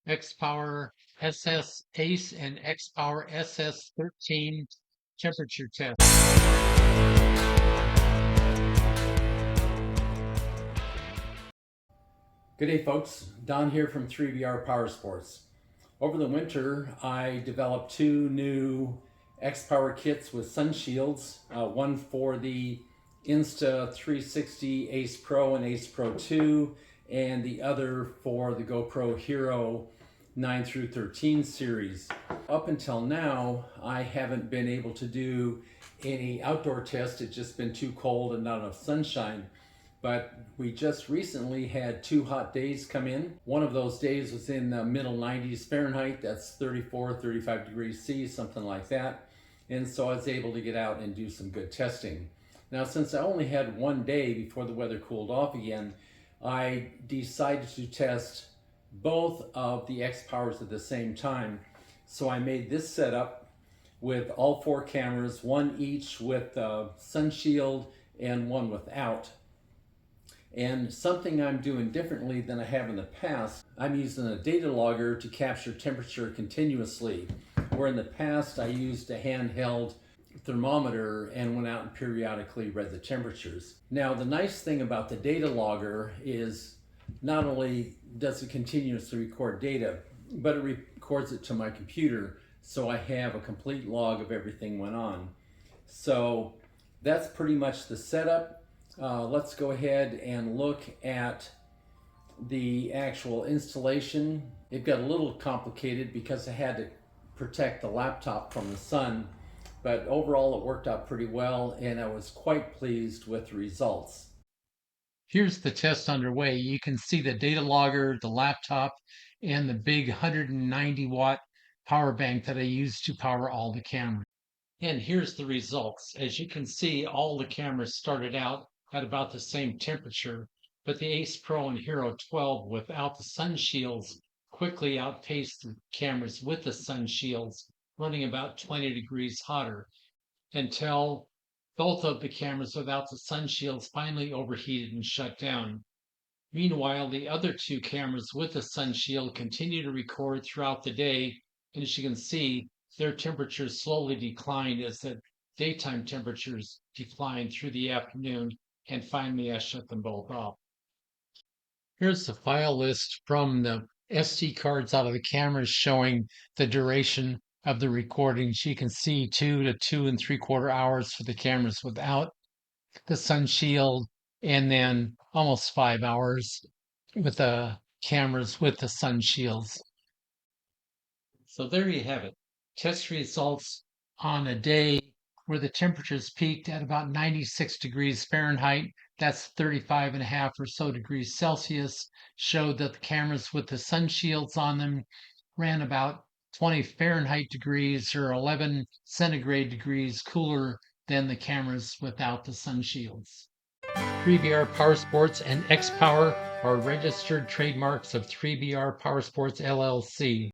X-Power SS Ace and X-Power SS 13 temperature test. Good day, folks. Don here from 3BR Power Sports. Over the winter, I developed two new X-Power kits with sun shields, one for the Insta360 Ace Pro and Ace Pro 2, and the other for the GoPro Hero 9 through 13 series. Up until now, I haven't been able to do any outdoor tests. It's just been too cold and not enough sunshine. But we just recently had 2 hot days come in. One of those days was in the middle 90s Fahrenheit. That's 34, 35 degrees C, something like that. And so I was able to get out and do some good testing. Now, since I only had 1 day before the weather cooled off again, I decided to test both of the X-Powers at the same time. So I made this setup with all 4 cameras, one each with sun shield and one without. And something I'm doing differently than I have in the past, I'm using a data logger to capture temperature continuously, where in the past I used a handheld thermometer and went out and periodically read the temperatures. Now, the nice thing about the data logger is not only does it continuously record data, but it records it to my computer, so I have a complete log of everything went on. So that's pretty much the setup. Let's go ahead and look at the actual installation. It got a little complicated because I had to protect the laptop from the sun, but overall it worked out pretty well, and I was quite pleased with the results. Here's the test underway. You can see the data logger, the laptop, and the big 190 watt power bank that I use to power all the cameras. And here's the results. As you can see, all the cameras started out at about the same temperature, but the Ace Pro and Hero 12 without the sun shields quickly outpaced the cameras with the sun shields, running about 20 degrees hotter, until both of the cameras without the sun shields finally overheated and shut down. Meanwhile, the other 2 cameras with the sun shield continue to record throughout the day, and as you can see, their temperatures slowly declined as the daytime temperatures declined through the afternoon, and finally I shut them both off. Here's the file list from the SD cards out of the cameras showing the duration of the recordings. You can see 2 to 2 3/4 hours for the cameras without the sun shield, and then almost 5 hours with the cameras with the sun shields. So there you have it. Test results on a day where the temperatures peaked at about 96 degrees Fahrenheit. That's 35.5 or so degrees Celsius. Showed that the cameras with the sun shields on them ran about 20 Fahrenheit degrees or 11 centigrade degrees cooler than the cameras without the sun shields. 3BR Power Sports and X-Power are registered trademarks of 3BR Power Sports LLC.